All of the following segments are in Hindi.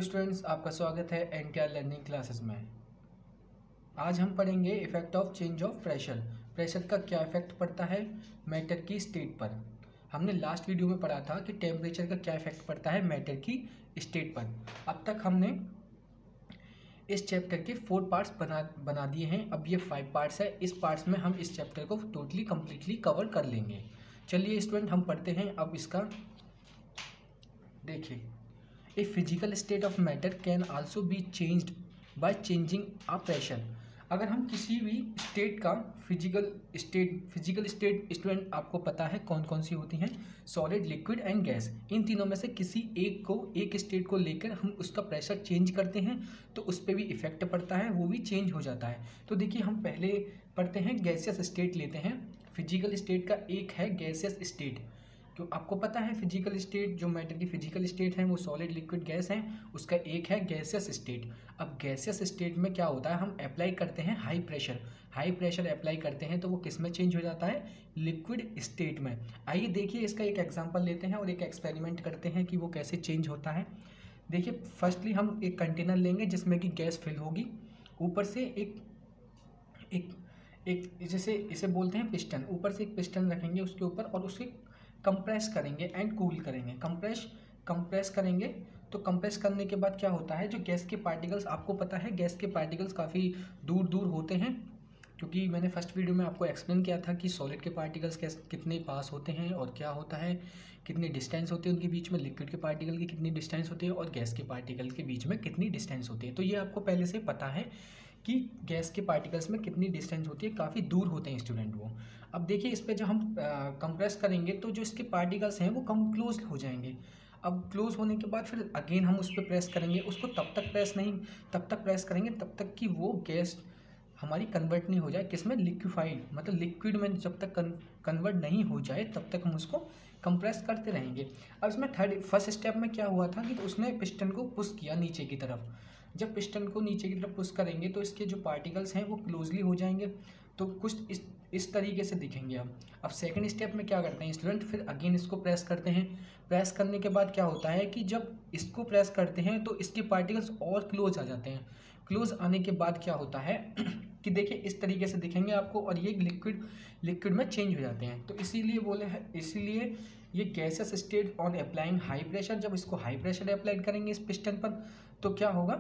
स्टूडेंट्स, आपका स्वागत है एनटीआर लर्निंग क्लासेस में। आज हम पढ़ेंगे effect of change of pressure. Pressure का क्या इफेक्ट पड़ता है मैटर की स्टेट पर। हमने लास्ट वीडियो में पढ़ा था कि टेम्परेचर का क्या इफेक्ट पड़ता है मैटर की स्टेट पर। अब तक हमने इस चैप्टर के 4 पार्ट्स बना दिए हैं। अब ये 5 पार्ट्स है। इस पार्ट्स में हम इस चैप्टर को टोटली कम्प्लीटली कवर कर लेंगे। चलिए स्टूडेंट, हम पढ़ते हैं अब इसका। देखिए, A physical state of matter can also be changed by changing a pressure। अगर हम किसी भी स्टेट का फिजिकल स्टेट स्टूडेंट आपको पता है कौन कौन सी होती हैं, सॉलिड, लिक्विड एंड गैस। इन तीनों में से किसी एक स्टेट को लेकर हम उसका प्रेशर चेंज करते हैं तो उस पर भी इफेक्ट पड़ता है, वो भी चेंज हो जाता है। तो देखिए, हम पहले पढ़ते हैं गैसियस स्टेट लेते हैं। फिजिकल स्टेट का एक है गैसियस स्टेट। तो आपको पता है फिजिकल स्टेट, जो मैटर की फिजिकल स्टेट है वो सॉलिड, लिक्विड, गैस है। उसका एक है गैसियस स्टेट। अब गैसियस स्टेट में क्या होता है, हम अप्लाई करते हैं हाई प्रेशर अप्लाई करते हैं तो वो किस में चेंज हो जाता है, लिक्विड स्टेट में। आइए देखिए, इसका एक एग्जांपल लेते हैं और एक एक्सपेरिमेंट करते हैं कि वो कैसे चेंज होता है। देखिए, फर्स्टली हम एक कंटेनर लेंगे जिसमें कि गैस फिल होगी। ऊपर से एक जैसे इसे बोलते हैं पिस्टन, ऊपर से एक पिस्टन रखेंगे उसके ऊपर और उसके कंप्रेस करेंगे एंड कूल करेंगे। कंप्रेस करेंगे तो कंप्रेस करने के बाद क्या होता है, जो गैस के पार्टिकल्स, आपको पता है गैस के पार्टिकल्स काफ़ी दूर दूर होते हैं, क्योंकि मैंने फर्स्ट वीडियो में आपको एक्सप्लेन किया था कि सॉलिड के पार्टिकल्स कितने पास होते हैं और क्या होता है, कितनी डिस्टेंस होती है उनके बीच में, लिक्विड के पार्टिकल की कितनी डिस्टेंस होती है और गैस के पार्टिकल के बीच में कितनी डिस्टेंस होती है। तो ये आपको पहले से पता है कि गैस के पार्टिकल्स में कितनी डिस्टेंस होती है, काफ़ी दूर होते हैं स्टूडेंट वो। अब देखिए, इस पर जब हम कंप्रेस करेंगे तो जो इसके पार्टिकल्स हैं वो कम क्लोज हो जाएंगे। अब क्लोज होने के बाद फिर अगेन हम उस पर प्रेस करेंगे, उसको तब तक प्रेस करेंगे तब तक कि वो गैस हमारी कन्वर्ट नहीं हो जाए किसमें, लिक्विफाइड, मतलब लिक्विड में जब तक कन्वर्ट नहीं हो जाए तब तक हम उसको कंप्रेस करते रहेंगे। अब इसमें फर्स्ट स्टेप में क्या हुआ था कि तो उसने पिस्टन को पुश किया नीचे की तरफ। जब पिस्टन को नीचे की तरफ पुश करेंगे तो इसके जो पार्टिकल्स हैं वो क्लोजली हो जाएंगे, तो कुछ इस तरीके से दिखेंगे। अब सेकंड स्टेप में क्या करते हैं स्टूडेंट, फिर अगेन इसको प्रेस करते हैं। प्रेस करने के बाद क्या होता है कि जब इसको प्रेस करते हैं तो इसके पार्टिकल्स और क्लोज आ जाते हैं। क्लोज आने के बाद क्या होता है कि देखिए इस तरीके से दिखेंगे आपको, और ये लिक्विड में चेंज हो जाते हैं। तो इसीलिए ये gases state on applying high pressure, जब इसको हाई प्रेशर अप्लाई करेंगे इस पिस्टन पर तो क्या होगा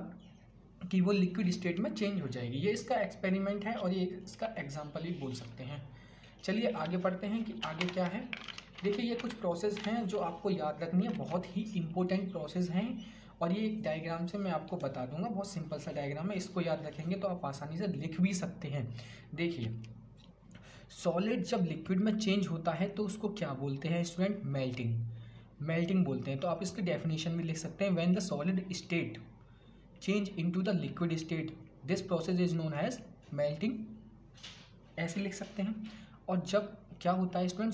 कि वो लिक्विड स्टेट में चेंज हो जाएगी। ये इसका एक्सपेरिमेंट है और ये इसका एग्जाम्पल भी बोल सकते हैं। चलिए आगे पढ़ते हैं कि आगे क्या है। देखिए, ये कुछ प्रोसेस हैं जो आपको याद रखनी है, बहुत ही इंपॉर्टेंट प्रोसेस हैं, और ये एक डायग्राम से मैं आपको बता दूंगा। बहुत सिंपल सा डायग्राम है, इसको याद रखेंगे तो आप आसानी से लिख भी सकते हैं। देखिए, सॉलिड जब लिक्विड में चेंज होता है तो उसको क्या बोलते हैं स्टूडेंट, मेल्टिंग बोलते हैं। तो आप इसकी डेफिनेशन भी लिख सकते हैं, when the solid state change into the liquid state this process is known as melting, ऐसे लिख सकते हैं। और जब क्या होता है स्टूडेंट,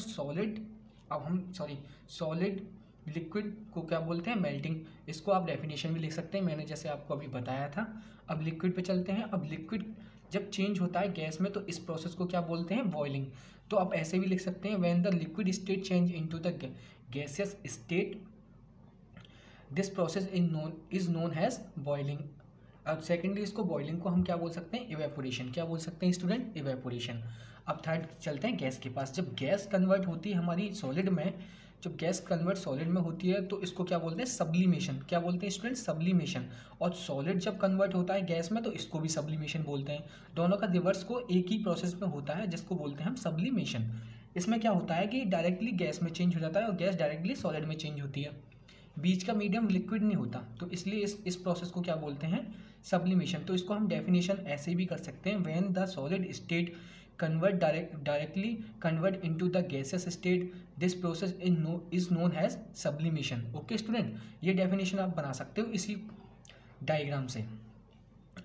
सॉलिड लिक्विड को क्या बोलते हैं, मेल्टिंग। इसको आप डेफिनेशन भी लिख सकते हैं, मैंने जैसे आपको अभी बताया था। अब लिक्विड पे चलते हैं। अब लिक्विड जब चेंज होता है गैस में तो इस प्रोसेस को क्या बोलते हैं, बॉइलिंग। तो आप ऐसे भी लिख सकते हैं, when the liquid state change into the gaseous state this process is known as boiling. अब सेकेंडली इसको बॉइलिंग को हम क्या बोल सकते हैं, इवेपोरेशन। क्या बोल सकते हैं स्टूडेंट, इवेपोरेशन। अब थर्ड चलते हैं गैस के पास। जब गैस कन्वर्ट होती है हमारी सॉलिड में, जब गैस कन्वर्ट सॉलिड में होती है तो इसको क्या बोलते हैं, सब्लिमेशन। क्या बोलते हैं स्टूडेंट, सब्लिमेशन। और सॉलिड जब कन्वर्ट होता है गैस में तो इसको भी सब्लिमेशन बोलते हैं। दोनों का रिवर्स को एक ही प्रोसेस में होता है जिसको बोलते हैं हम सब्लिमेशन। इसमें क्या होता है कि डायरेक्टली गैस में चेंज हो जाता है और गैस डायरेक्टली सॉलिड में चेंज होती है, बीच का मीडियम लिक्विड नहीं होता, तो इसलिए इस प्रोसेस को क्या बोलते हैं, सब्लिमेशन। तो इसको हम डेफिनेशन ऐसे भी कर सकते हैं, when the solid state directly convert into the gases state this process is known as sublimation. Okay student, ये डेफिनेशन आप बना सकते हो इसी डायग्राम से।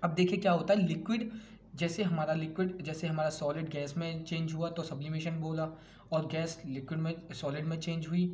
अब देखिए क्या होता है, लिक्विड जैसे हमारा सॉलिड गैस में चेंज हुआ तो सब्लिमेशन बोला, और गैस लिक्विड में सॉलिड में चेंज हुई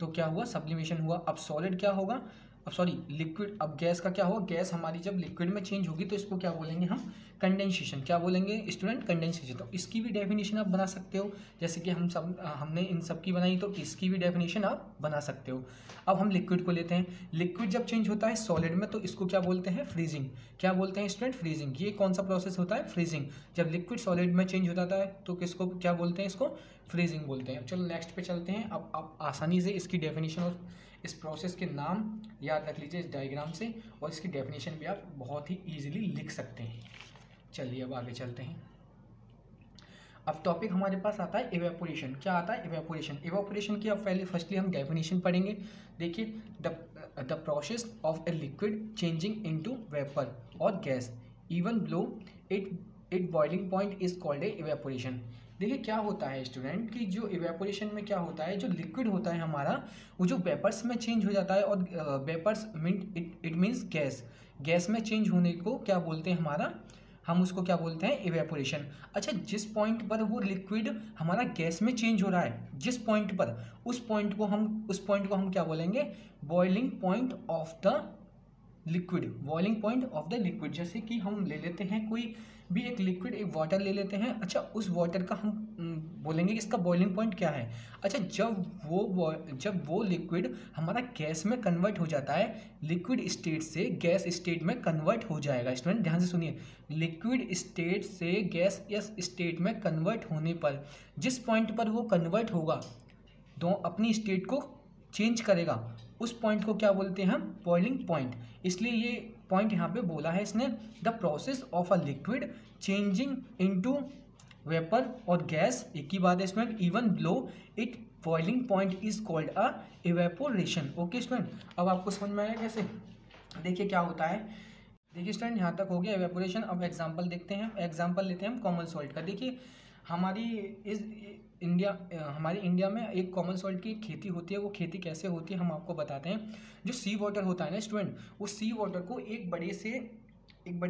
तो क्या हुआ, सब्लिमेशन हुआ। अब सॉलिड क्या होगा, अब सॉरी लिक्विड, अब गैस का क्या होगा, गैस हमारी जब लिक्विड में चेंज होगी तो इसको क्या बोलेंगे हम, कंडेंसेशन। क्या बोलेंगे स्टूडेंट, कंडेंसेशन। तो इसकी भी डेफिनेशन आप बना सकते हो, जैसे कि हमने इन सब की बनाई, तो इसकी भी डेफिनेशन आप बना सकते हो। अब हम लिक्विड को लेते हैं। लिक्विड जब चेंज होता है सॉलिड में तो इसको क्या बोलते हैं, फ्रीजिंग। क्या बोलते हैं स्टूडेंट, फ्रीजिंग। ये कौन सा प्रोसेस होता है, फ्रीजिंग। जब लिक्विड सॉलिड में चेंज हो जाता है तो किसको क्या बोलते हैं, इसको फ्रीजिंग बोलते हैं। चलो नेक्स्ट पे चलते हैं। अब आप आसानी से इसकी डेफिनेशन और इस प्रोसेस के नाम याद रख लीजिए इस डायग्राम से, और इसकी डेफिनेशन भी आप बहुत ही ईजिली लिख सकते हैं। चलिए अब आगे चलते हैं। अब टॉपिक हमारे पास आता है इवेपोरेशन। क्या आता है, इवेपोरेशन। इवेपोरेशन की अब पहले फर्स्टली हम डेफिनेशन पढ़ेंगे। देखिए, the process of a liquid changing into vapour और gas even blow it boiling point is called a evaporation. देखिए क्या होता है स्टूडेंट कि जो इवेपोरेशन में क्या होता है, जो लिक्विड होता है हमारा वो जो वेपर्स में चेंज हो जाता है, और vapours it means gas. Gas में चेंज होने को क्या बोलते हैं हमारा, हम उसको क्या बोलते हैं, इवेपोरेशन। अच्छा, जिस पॉइंट पर वो लिक्विड हमारा गैस में चेंज हो रहा है, जिस पॉइंट पर, उस पॉइंट को हम क्या बोलेंगे, boiling point of the liquid. Boiling point of the liquid. जैसे कि हम ले लेते हैं कोई भी एक लिक्विड, एक वाटर ले लेते हैं। अच्छा, उस वाटर का हम बोलेंगे कि इसका बॉइलिंग पॉइंट क्या है। अच्छा, जब वो लिक्विड हमारा गैस में कन्वर्ट हो जाता है, लिक्विड स्टेट से गैस स्टेट में कन्वर्ट हो जाएगा। स्टूडेंट ध्यान से सुनिए, लिक्विड स्टेट से गैस स्टेट में कन्वर्ट होने पर, जिस पॉइंट पर वो कन्वर्ट होगा, अपनी स्टेट को चेंज करेगा, उस पॉइंट को क्या बोलते हैं हम, बॉइलिंग पॉइंट। इसलिए ये पॉइंट यहाँ पे बोला है इसने, the process of a liquid changing into vapour और गैस, एक ही बात है student, even blow it boiling point is called a evaporation. Okay student, अब आपको समझ में आया कैसे। देखिए क्या होता है, देखिए स्टूडेंट यहाँ तक हो गया इवेपोरेशन। अब एग्जांपल देखते हैं, एग्जांपल लेते हैं हम कॉमन सॉल्ट का। देखिए हमारी इंडिया में एक कॉमन सॉल्ट की खेती होती है। वो खेती कैसे होती है हम आपको बताते हैं। जो सी वाटर होता है ना स्टूडेंट, वो सी वाटर को एक बड़े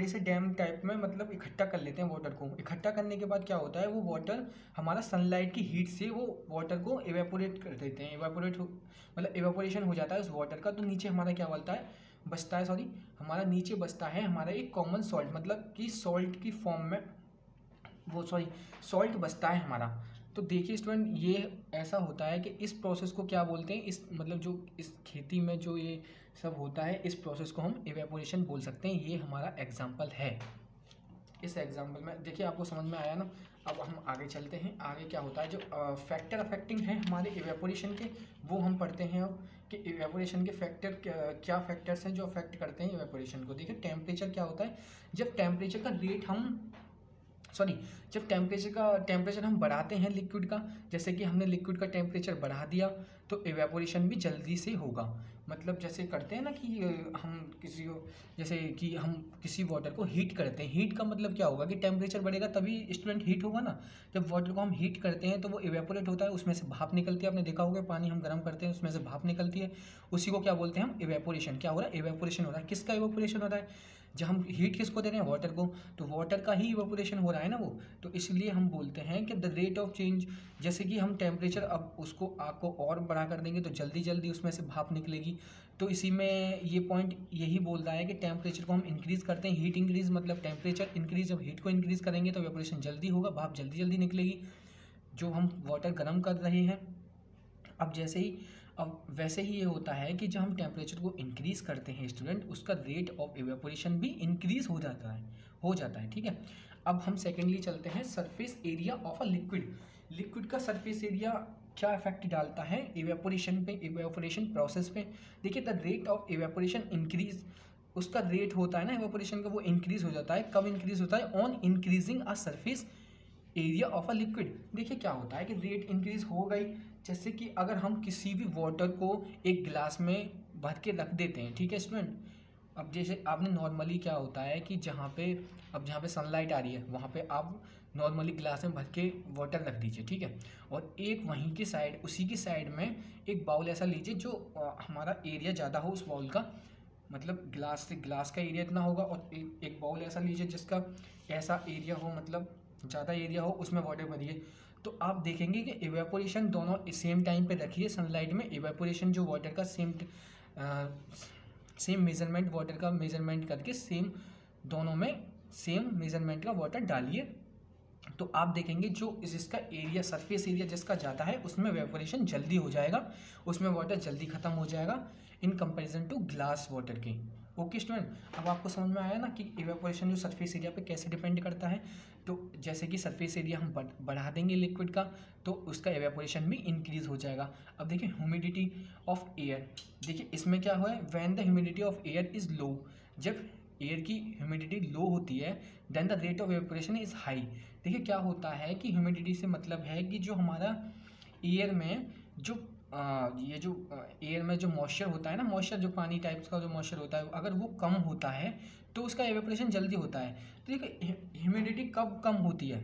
से डैम टाइप में मतलब इकट्ठा कर लेते हैं। वाटर को इकट्ठा करने के बाद क्या होता है, वो वाटर हमारा सनलाइट की हीट से वो वाटर को इवेपोरेट कर देते हैं। मतलब इवेपोरेशन हो जाता है उस वाटर का। तो नीचे हमारा क्या बचता है हमारा नीचे बचता है हमारा एक कॉमन सॉल्ट, मतलब कि सॉल्ट की फॉर्म में सॉल्ट बचता है हमारा। तो देखिए स्टूडेंट, ये ऐसा होता है कि इस प्रोसेस को क्या बोलते हैं, इस मतलब जो इस खेती में जो ये सब होता है, इस प्रोसेस को हम इवेपोरेशन बोल सकते हैं। ये हमारा एग्जांपल है। इस एग्जांपल में देखिए आपको समझ में आया ना। अब हम आगे चलते हैं। आगे क्या होता है, जो फैक्टर अफेक्टिंग है हमारे इवेपोरेशन के, वो हम पढ़ते हैं अब कि इवेपोरेशन के फैक्टर क्या फैक्टर्स हैं जो अफेक्ट करते हैं इवेपोरेशन को। देखिए टेम्परेचर क्या होता है, जब टेम्परेचर हम बढ़ाते हैं लिक्विड का, जैसे कि हमने लिक्विड का टेम्परेचर बढ़ा दिया तो इवेपोरेशन भी जल्दी से होगा। मतलब जैसे करते हैं ना कि हम किसी वाटर को हीट करते हैं। हीट का मतलब क्या होगा कि टेम्परेचर बढ़ेगा तभी स्टूडेंट हीट होगा ना। जब वाटर को हम हीट करते हैं तो वो इवेपोरेट होता है, उसमें से भाप निकलती है। आपने देखा होगा पानी हम गर्म करते हैं उसमें से भाप निकलती है, उसी को क्या बोलते हैं हम, इवेपोरेशन। क्या हो रहा है, इवेपोरेशन हो रहा है। किसका इवेपोरेशन हो रहा है, जब हम हीट किसको दे रहे हैं, वाटर को, तो वाटर का ही इवेपोरेशन हो रहा है ना वो। तो इसलिए हम बोलते हैं कि द रेट ऑफ चेंज, जैसे कि हम टेम्परेचर अब उसको आग को और बढ़ा कर देंगे तो जल्दी जल्दी उसमें से भाप निकलेगी। तो इसी में ये पॉइंट यही बोल रहा है कि टेम्परेचर को हम इंक्रीज़ करते हैं। हीट इंक्रीज मतलब टेम्परेचर इंक्रीज, जब हीट को इंक्रीज़ करेंगे तो इवेपोरेशन जल्दी होगा, भाप जल्दी जल्दी निकलेगी जो हम वाटर गर्म कर रहे हैं। अब वैसे ही ये होता है कि जब हम टेम्परेचर को इंक्रीज़ करते हैं स्टूडेंट, उसका रेट ऑफ इवेपोरेशन भी इंक्रीज़ हो जाता है। ठीक है। अब हम सेकेंडली चलते हैं surface area of a liquid का सरफेस एरिया क्या इफेक्ट डालता है इवेपोरेशन पे, इवेपोरेशन प्रोसेस पे। देखिए the rate of evaporation increase, उसका रेट होता है ना इवेपोरेशन का, वो इंक्रीज़ हो जाता है। कब इंक्रीज़ होता है, on increasing a surface area of a liquid. देखिए क्या होता है कि रेट इंक्रीज हो गई, जैसे कि अगर हम किसी भी वाटर को एक गिलास में भर के रख देते हैं, ठीक है स्टूडेंट। अब जैसे आपने नॉर्मली क्या होता है कि जहाँ पे सनलाइट आ रही है वहाँ पे आप नॉर्मली गिलास में भर के वाटर रख दीजिए, ठीक है। और एक वहीं की साइड, उसी की साइड में एक बाउल ऐसा लीजिए जो हमारा एरिया ज़्यादा हो उस बाउल का, मतलब गिलास का एरिया इतना होगा, और एक बाउल ऐसा लीजिए जिसका ऐसा एरिया हो, मतलब ज़्यादा एरिया हो, उसमें वाटर भरिए। तो आप देखेंगे कि इवेपोरेशन दोनों सेम टाइम पे रखिए सनलाइट में, इवेपोरेशन जो वाटर का सेम मेजरमेंट वाटर का मेजरमेंट करके सेम दोनों में सेम मेजरमेंट का वाटर डालिए, तो आप देखेंगे जो जिसका एरिया सरफेस एरिया जिसका ज़्यादा है उसमें वेपोरेशन जल्दी हो जाएगा, उसमें वाटर जल्दी ख़त्म हो जाएगा in comparison to glass water के। ओके स्टूडेंट, अब आपको समझ में आया ना कि इवेपोरेशन जो सरफेस एरिया पे कैसे डिपेंड करता है। तो जैसे कि सरफेस एरिया हम बढ़ा देंगे लिक्विड का तो उसका इवेपोरेशन भी इंक्रीज हो जाएगा। अब देखिए ह्यूमिडिटी ऑफ एयर, देखिए इसमें क्या हुआ है, when the humidity of air is low, जब एयर की ह्यूमिडिटी लो होती है then the rate of evaporation is high. देखिए क्या होता है कि ह्यूमिडिटी से मतलब है कि जो हमारा एयर में जो ये जो एयर में जो मॉइस्चर होता है ना, मॉइस्चर जो पानी टाइप्स का जो मॉइस्चर होता है अगर वो कम होता है तो उसका एवेपोरेशन जल्दी होता है। तो देखिए ह्यूमिडिटी कब कम होती है,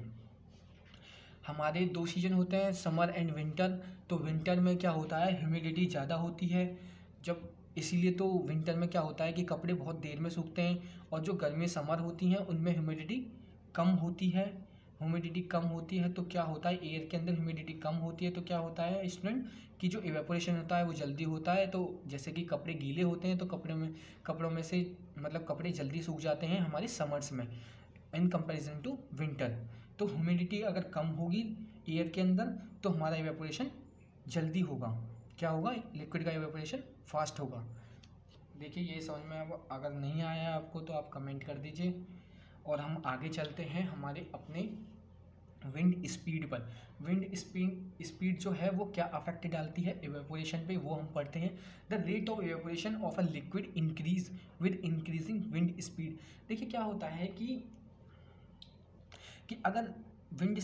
हमारे दो सीजन होते हैं समर एंड विंटर, तो विंटर में क्या होता है ह्यूमिडिटी ज़्यादा होती है, जब इसीलिए तो विंटर में क्या होता है कि कपड़े बहुत देर में सूखते हैं, और जो गर्मी समर होती हैं उनमें ह्यूमिडिटी कम होती है। ह्यूमिडिटी कम होती है तो क्या होता है, एयर के अंदर ह्यूमिडिटी कम होती है तो क्या होता है स्टूडेंट कि जो इवेपोरेशन होता है वो जल्दी होता है। तो जैसे कि कपड़े गीले होते हैं तो कपड़ों में से मतलब कपड़े जल्दी सूख जाते हैं हमारे समर्स में इन कंपैरिजन टू विंटर। तो ह्यूमिडिटी अगर कम होगी एयर के अंदर तो हमारा इवेपोरेशन जल्दी होगा, क्या होगा, लिक्विड का इवेपोरेशन फास्ट होगा। देखिए ये समझ में अगर नहीं आया आपको तो आप कमेंट कर दीजिए। और हम आगे चलते हैं हमारे अपने विंड स्पीड पर। विंड स्पीड जो है वो क्या अफेक्ट डालती है इवेपोरेशन पे, वो हम पढ़ते हैं। The rate of evaporation of a liquid increase with increasing wind speed. देखिए क्या होता है कि अगर विंड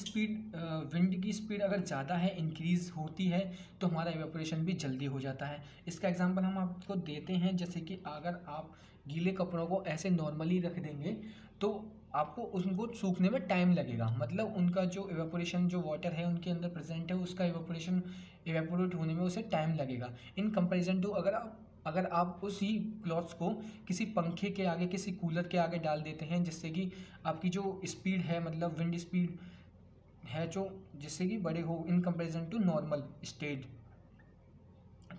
की स्पीड अगर ज़्यादा है इंक्रीज़ होती है तो हमारा इवेपोरेशन भी जल्दी हो जाता है। इसका एग्जांपल हम आपको देते हैं, जैसे कि अगर आप गीले कपड़ों को ऐसे नॉर्मली रख देंगे तो आपको उनको सूखने में टाइम लगेगा, मतलब उनका जो इवेपोरेशन जो वाटर है उनके अंदर प्रेजेंट है उसका इवेपोरेट होने में उसे टाइम लगेगा। इन कंपैरिजन टू अगर आप उसी क्लॉथ्स को किसी पंखे के आगे किसी कूलर के आगे डाल देते हैं जिससे कि आपकी जो स्पीड है मतलब विंड स्पीड है जो जिससे कि बड़े हो in comparison to normal state,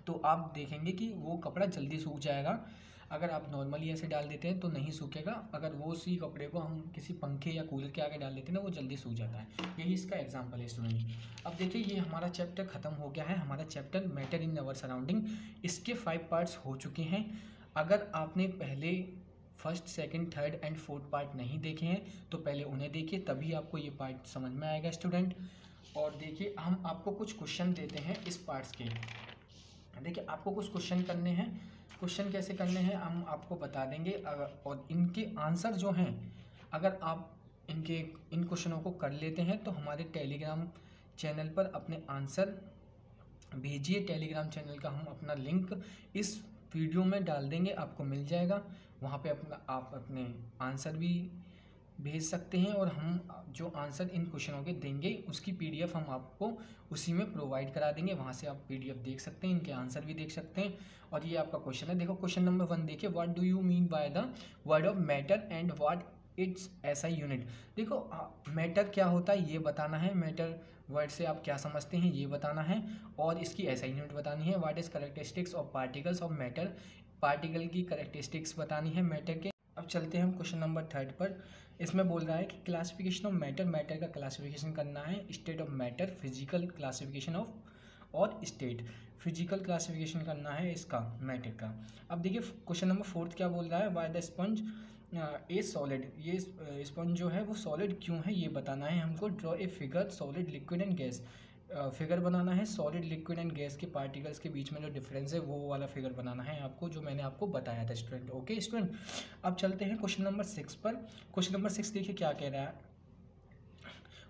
तो आप देखेंगे कि वो कपड़ा जल्दी सूख जाएगा। अगर आप नॉर्मली ऐसे डाल देते हैं तो नहीं सूखेगा, अगर वो उसी कपड़े को हम किसी पंखे या कूलर के आगे डाल देते हैं ना वो जल्दी सूख जाता है। यही इसका एग्जांपल है स्टूडेंट। अब देखिए ये हमारा चैप्टर ख़त्म हो गया है, हमारा chapter matter in our surrounding, इसके 5 पार्ट्स हो चुके हैं। अगर आपने पहले first second third and fourth part नहीं देखे हैं तो पहले उन्हें देखिए, तभी आपको ये पार्ट समझ में आएगा स्टूडेंट। और देखिए हम आपको कुछ क्वेश्चन देते हैं इस पार्ट्स के। देखिए आपको कुछ क्वेश्चन करने हैं, क्वेश्चन कैसे करने हैं हम आपको बता देंगे। और इनके आंसर जो हैं अगर आप इन क्वेश्चनों को कर लेते हैं तो हमारे टेलीग्राम चैनल पर अपने आंसर भेजिए। टेलीग्राम चैनल का हम अपना लिंक इस वीडियो में डाल देंगे, आपको मिल जाएगा, वहाँ पे आप अपने आंसर भी भेज सकते हैं और हम जो आंसर इन क्वेश्चनों के देंगे उसकी पीडीएफ हम आपको उसी में प्रोवाइड करा देंगे, वहाँ से आप पीडीएफ देख सकते हैं, इनके आंसर भी देख सकते हैं। और ये आपका क्वेश्चन है, देखो क्वेश्चन नंबर 1 देखिए, what do you mean by the word of matter and what it's SI unit. देखो मैटर क्या होता है ये बताना है, मैटर वर्ड से आप क्या समझते हैं ये बताना है, और इसकी एसआई यूनिट बतानी है। What is characteristics of particles of matter, particle की कैरेक्टरिस्टिक्स बतानी है मैटर के। अब चलते हैं हम क्वेश्चन नंबर 3 पर। इसमें बोल रहा है कि क्लासिफिकेशन ऑफ मैटर, मैटर का क्लासिफिकेशन करना है, state of matter, physical classification of, और स्टेट फिजिकल क्लासिफिकेशन करना है इसका मैटर का। अब देखिए क्वेश्चन नंबर 4 क्या बोल रहा है, why the sponge A solid, ये स्पंज जो है वो सॉलिड क्यों है ये बताना है हमको। Draw a figure solid liquid and gas, figure बनाना है सॉलिड लिक्विड एंड गैस के पार्टिकल्स के बीच में जो डिफरेंस है वो वाला फिगर बनाना है आपको, जो मैंने आपको बताया था स्टूडेंट। ओके स्टूडेंट, अब चलते हैं क्वेश्चन नंबर 6 पर। क्वेश्चन नंबर 6 देखिए क्या कह रहा है,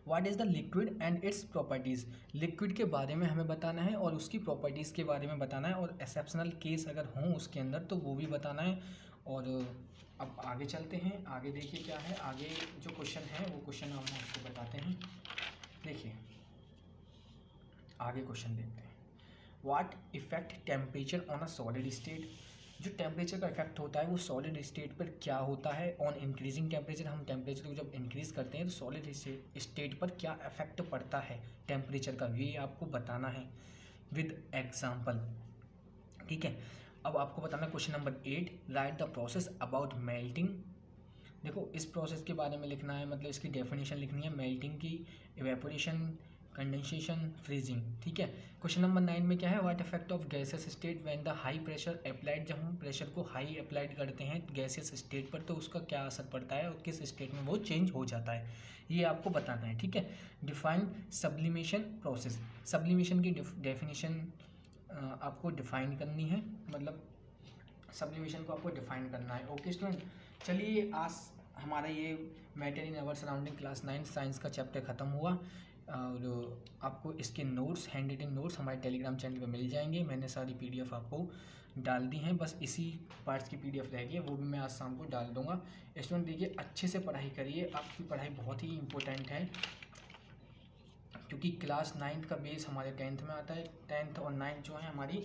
what is the liquid and it's properties, liquid के बारे में हमें बताना है और उसकी प्रॉपर्टीज़ के बारे में बताना है, और एक्सेप्शनल केस अगर हों उसके अंदर तो वो भी बताना है। और अब आगे चलते हैं, आगे देखिए क्या है, आगे जो क्वेश्चन है वो क्वेश्चन हम आपको बताते हैं। देखिए आगे क्वेश्चन देखते हैं, what effect temperature on a solid state, जो टेम्परेचर का इफेक्ट होता है वो सॉलिड स्टेट पर क्या होता है। ऑन इंक्रीजिंग टेम्परेचर, हम टेम्परेचर को जब इंक्रीज करते हैं तो सॉलिड स्टेट पर क्या इफेक्ट पड़ता है टेम्परेचर का, ये आपको बताना है विद एग्जाम्पल, ठीक है। अब आपको बताना है question number 8, right the process about melting. देखो इस प्रोसेस के बारे में लिखना है, मतलब इसकी डेफिनेशन लिखनी है, मेल्टिंग की, इवेपोरेशन, कंडेंसेशन, फ्रीजिंग। ठीक है। क्वेश्चन नंबर 9 में क्या है, what effect of gases state when the high pressure applied. जब हम प्रेशर को हाई अप्लाइड करते हैं गैसेस स्टेट पर तो उसका क्या असर पड़ता है और किस स्टेट में वो चेंज हो जाता है, ये आपको बताना है। ठीक है। Define sublimation process. सब्लिमेशन की डेफिनेशन आपको डिफाइन करनी है, मतलब सब्लिमेशन को आपको डिफाइन करना है। ओके स्टूडेंट, चलिए आज हमारा ये matter in our surrounding class 9 science का चैप्टर ख़त्म हुआ। और आपको इसके नोट्स, हैंड रिटन नोट्स हमारे टेलीग्राम चैनल पे मिल जाएंगे। मैंने सारी पीडीएफ आपको डाल दी हैं, बस इसी पार्ट्स की पीडीएफ रह गई है, वो भी मैं आज शाम को डाल दूंगा। स्टूडेंट देखिए अच्छे से पढ़ाई करिए, आपकी पढ़ाई बहुत ही इंपॉर्टेंट है, क्योंकि क्लास 9 का बेस हमारे 10th में आता है। 10th और 9th जो है हमारी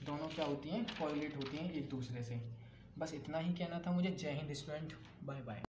दोनों क्या होती हैं, कोरिलेट होती हैं एक दूसरे से। बस इतना ही कहना था मुझे। जय हिंद स्टूडेंट, बाय बाय।